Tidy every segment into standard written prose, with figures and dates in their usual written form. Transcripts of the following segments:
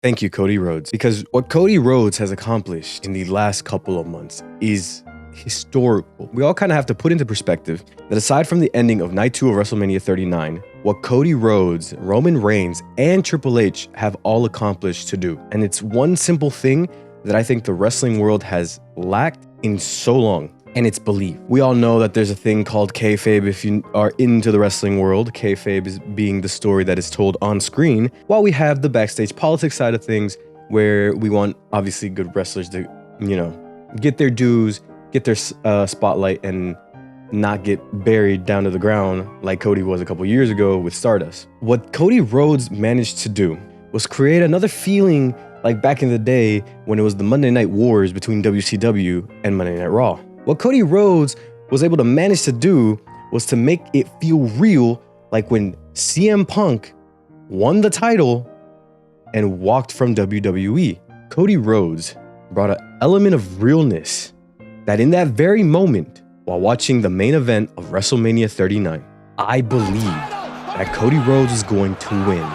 Thank you, Cody Rhodes. Because what Cody Rhodes has accomplished in the last couple of months is historical. We all kind of have to put into perspective that aside from the ending of Night 2 of WrestleMania 39, what Cody Rhodes, Roman Reigns, and Triple H have all accomplished to do. And it's one simple thing that I think the wrestling world has lacked in so long. And it's belief. We all know that there's a thing called kayfabe if you are into the wrestling world. Kayfabe is being the story that is told on screen, while we have the backstage politics side of things where we want obviously good wrestlers to, get their dues, get their spotlight, and not get buried down to the ground like Cody was a couple years ago with Stardust. What Cody Rhodes managed to do was create another feeling like back in the day when it was the Monday Night Wars between WCW and Monday Night Raw. What Cody Rhodes was able to manage to do was to make it feel real, like when CM Punk won the title and walked from WWE. Cody Rhodes brought an element of realness that in that very moment, while watching the main event of WrestleMania 39, I believed that Cody Rhodes was going to win.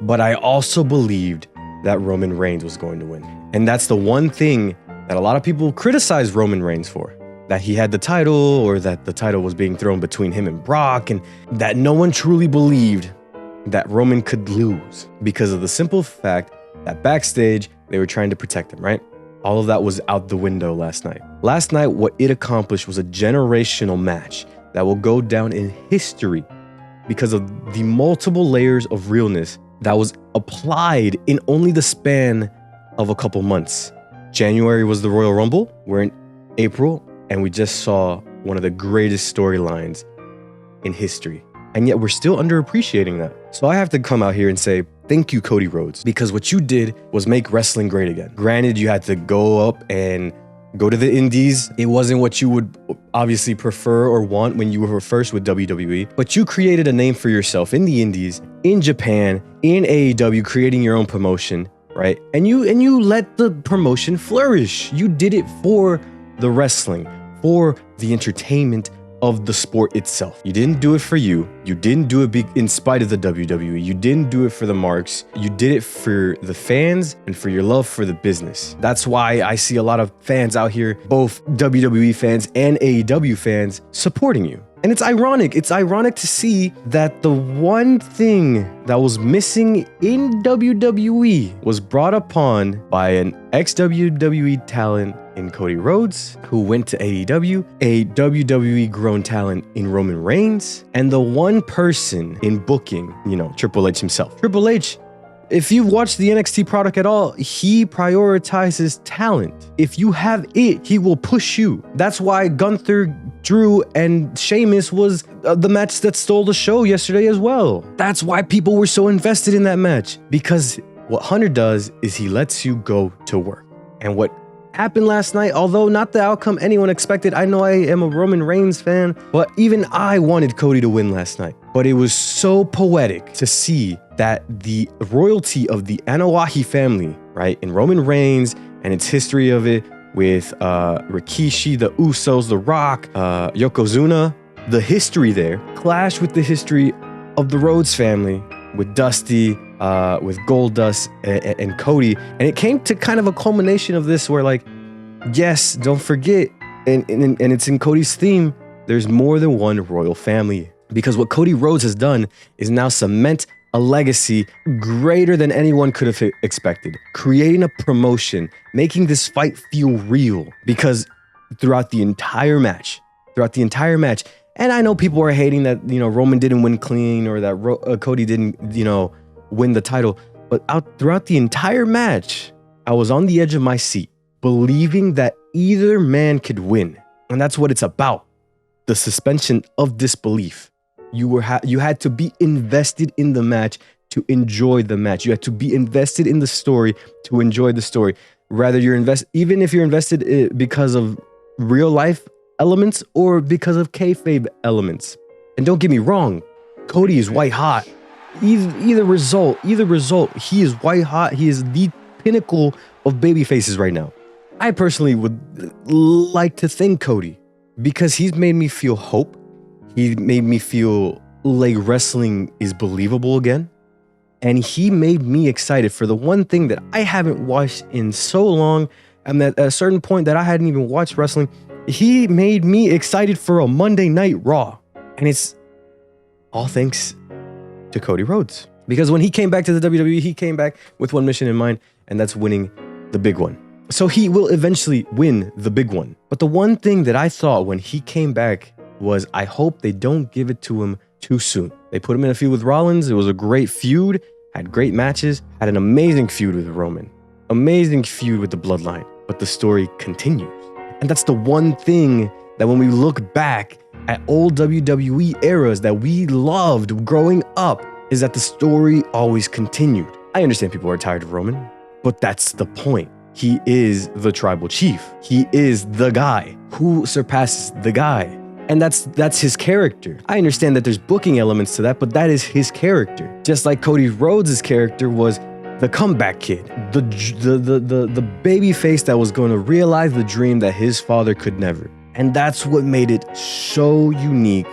But I also believed that Roman Reigns was going to win. And that's the one thing that a lot of people criticize Roman Reigns for, that he had the title or that the title was being thrown between him and Brock, and that no one truly believed that Roman could lose because of the simple fact that backstage they were trying to protect him, right? All of that was out the window last night. Last night, what it accomplished was a generational match that will go down in history because of the multiple layers of realness that was applied in only the span of a couple months. January was the Royal Rumble. We're in April, and we just saw one of the greatest storylines in history. And yet we're still underappreciating that. So I have to come out here and say, thank you, Cody Rhodes, because what you did was make wrestling great again. Granted, you had to go up and go to the indies. It wasn't what you would obviously prefer or want when you were first with WWE, but you created a name for yourself in the indies, in Japan, in AEW, creating your own promotion, right? And you let the promotion flourish. You did it for the wrestling, for the entertainment of the sport itself. You didn't do it for you. You didn't do it in spite of the WWE. You didn't do it for the marks. You did it for the fans and for your love for the business. That's why I see a lot of fans out here, both WWE fans and AEW fans, supporting you. And it's ironic. It's ironic to see that the one thing that was missing in WWE was brought upon by an ex-WWE talent in Cody Rhodes, who went to AEW, a WWE grown talent in Roman Reigns, and the one person in booking, Triple H himself. Triple H, if you've watched the NXT product at all, he prioritizes talent. If you have it, he will push you. That's why Gunther, Drew, and Sheamus was the match that stole the show yesterday as well. That's why people were so invested in that match, because what Hunter does is he lets you go to work. And what happened last night, although not the outcome anyone expected. I know I am a Roman Reigns fan, but even I wanted Cody to win last night. But it was so poetic to see that the royalty of the Anoa'i family, right, in Roman Reigns and its history of it with Rikishi, the Usos, The Rock, Yokozuna, the history there clashed with the history of the Rhodes family with Dusty, with Goldust and Cody. And it came to kind of a culmination of this where, like, yes, don't forget, and it's in Cody's theme, there's more than one royal family. Because what Cody Rhodes has done is now cement a legacy greater than anyone could have expected. Creating a promotion, making this fight feel real. Because throughout the entire match, and I know people are hating that, Roman didn't win clean or that Cody didn't, win the title. But throughout the entire match, I was on the edge of my seat, believing that either man could win. And that's what it's about. The suspension of disbelief. You had to be invested in the match to enjoy the match. You had to be invested in the story to enjoy the story. Rather, even if you're invested because of real life elements or because of kayfabe elements. And don't get me wrong, Cody is white hot. Either result, he is white hot. He is the pinnacle of baby faces right now. I personally would like to thank Cody because he's made me feel hope. He made me feel like wrestling is believable again. And he made me excited for the one thing that I haven't watched in so long, and that at a certain point that I hadn't even watched wrestling. He made me excited for a Monday Night Raw. And it's all thanks to Cody Rhodes. Because when he came back to the WWE, he came back with one mission in mind, and that's winning the big one. So he will eventually win the big one. But the one thing that I thought when he came back was, I hope they don't give it to him too soon. They put him in a feud with Rollins. It was a great feud, had great matches, had an amazing feud with Roman, amazing feud with the Bloodline, but the story continues. And that's the one thing that when we look back at old WWE eras that we loved growing up, is that the story always continued. I understand people are tired of Roman, but that's the point. He is the tribal chief. He is the guy who surpasses the guy. And that's his character. I understand that there's booking elements to that, but that is his character. Just like Cody Rhodes' character was the comeback kid, the baby face that was going to realize the dream that his father could never. And that's what made it so unique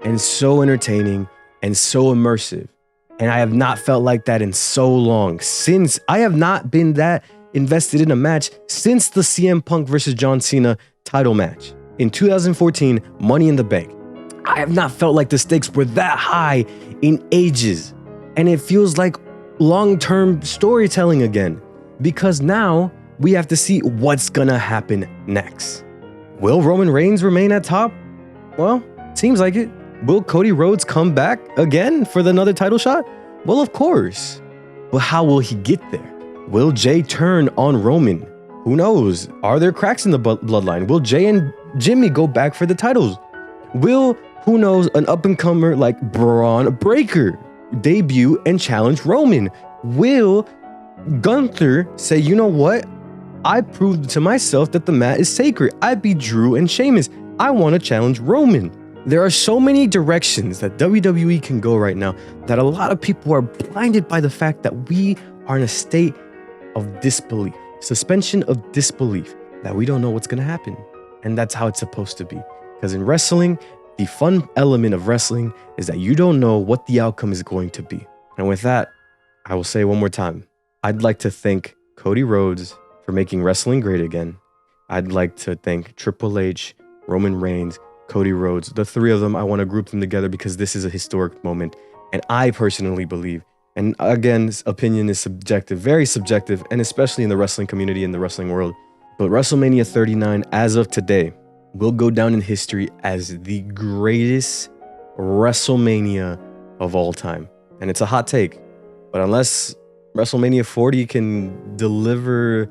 and so entertaining and so immersive. And I have not felt like that in so long. Since I have not been that invested in a match since the CM Punk versus John Cena title match in 2014, Money in the Bank. I have not felt like the stakes were that high in ages. And it feels like long-term storytelling again, because now we have to see what's gonna happen next. Will Roman Reigns remain at top? Well, seems like it. Will Cody Rhodes come back again for another title shot? Well, of course. But how will he get there? Will Jay turn on Roman? Who knows? Are there cracks in the bloodline? Will Jay and Jimmy go back for the titles? Will, who knows, an up-and-comer like Braun Breaker debut and challenge Roman? Will Gunther say, you know what? I proved to myself that the mat is sacred. I beat Drew and Sheamus. I want to challenge Roman. There are so many directions that WWE can go right now that a lot of people are blinded by the fact that we are in a state of disbelief, suspension of disbelief, that we don't know what's going to happen. And that's how it's supposed to be. Because in wrestling, the fun element of wrestling is that you don't know what the outcome is going to be. And with that, I will say one more time, I'd like to thank Cody Rhodes for making wrestling great again. I'd like to thank Triple H, Roman Reigns, Cody Rhodes. The three of them, I want to group them together because this is a historic moment. And I personally believe, and again, opinion is subjective, very subjective, and especially in the wrestling community, in the wrestling world. But WrestleMania 39, as of today, will go down in history as the greatest WrestleMania of all time. And it's a hot take, but unless WrestleMania 40 can deliver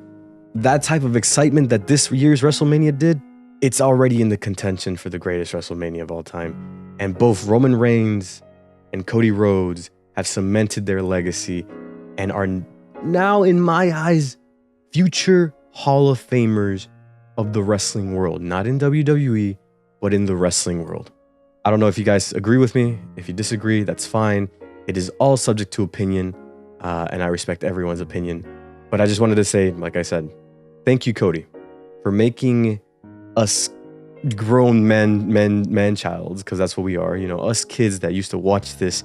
that type of excitement that this year's WrestleMania did, it's already in the contention for the greatest WrestleMania of all time. And both Roman Reigns and Cody Rhodes have cemented their legacy and are now, in my eyes, future Hall of Famers of the wrestling world. Not in WWE, but in the wrestling world. I don't know if you guys agree with me. If you disagree, that's fine. It is all subject to opinion, and I respect everyone's opinion. But I just wanted to say, like I said, thank you, Cody, for making us grown man-childs, because that's what we are, us kids that used to watch this,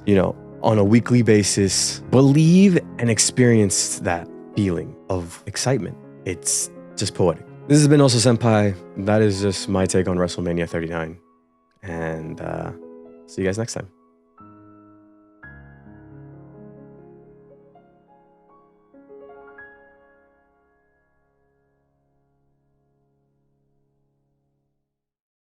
on a weekly basis, believe and experience that feeling of excitement. It's just poetic. This has been Also Senpai. That is just my take on WrestleMania 39. And see you guys next time.